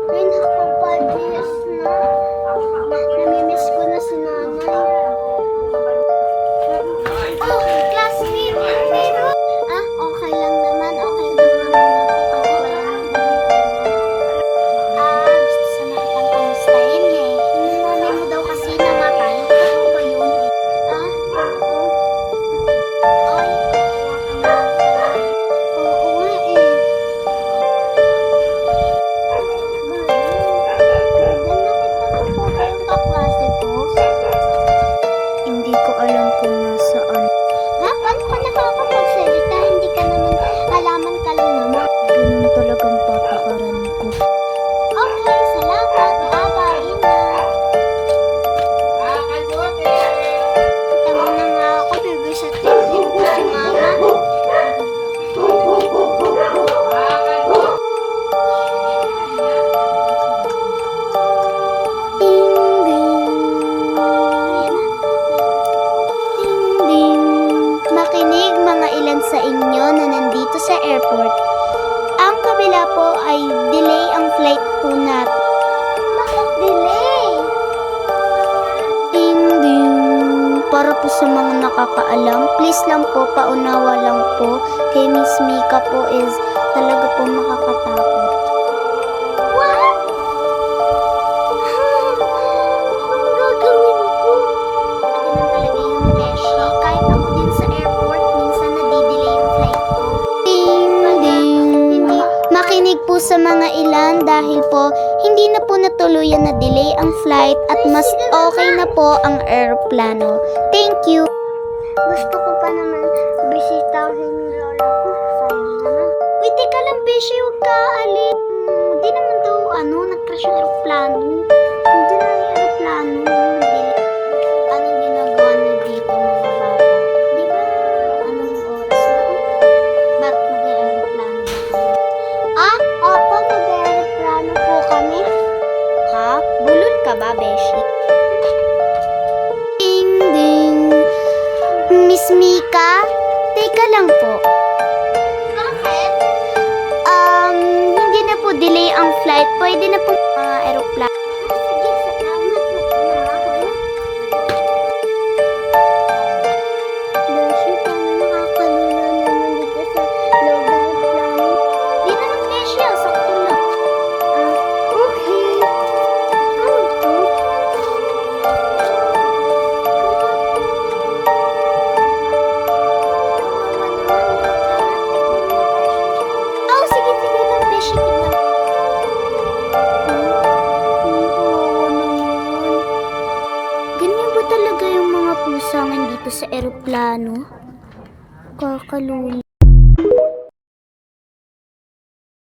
Ay, naku, 5 years na. Namimiss ko na si nanay. Oh, classmate, pero... okay lang naman. Okay lang naman ako. Gusto sana kitang kamustahin eh. Yung nanay mo daw kasi namatay. Ano ba yun? Oo. Ay. Oo nga eh. Kaklase ko? Hindi ko alam kung nasaan. Paano ka nakakapagsalita? Hindi ka naman, halaman ka lang naman. Ganun talagang patakaran ko. Okay, salamat. Bye-bye. Ingat. Tama na nga ako, bebe, sa tingin ko si mama. Makinig mga ilan sa inyo na nandito sa airport. Ang kabila po ay delay ang flight po natin. Bakit delay? Ding ding. Para po sa mga nakakaalam, please lang po, paunawa lang po. Kay Miss Mika po is talaga po makakatakot. What? Anong gagawin ko? Ganun talaga yung beshi. Kahit ako din sa airport, minsan nadidelay yung flight ko. Ding ding. Makinig po sa mga ilan dahil po hindi na po natuluyan na delay ang flight at mas okay na po ang aeroplano. Thank you. Gusto ko pa naman bisitahin yung lola ko. Sayang naman. Uy, teka lang, beshi, huwag ka aalis. Hindi naman daw, nag-crash yung aeroplano. Hindi na yung aeroplano. Nag-delay. Anong ginagawa na dito mga bata? Di ba, anong oras na? Ba't mag-aeroplano ba kami? Opo, mag-aeroplano po kami. Ha? Bulol ka ba, beshi? Ding, ding. Miss Mika? Teka lang po. Bakit? Hindi na po delay ang flight. Pwede na po aeroplano. Sige, salamat po. Beshi, paano nakakalula naman dito sa loob ng aeroplano? Di naman, Beshi, sakto lang. Okay. Ano to? Sige lang, Beshi, tignan. Ganyan ba talaga yung mga pusa dito sa eroplano? Kakalula.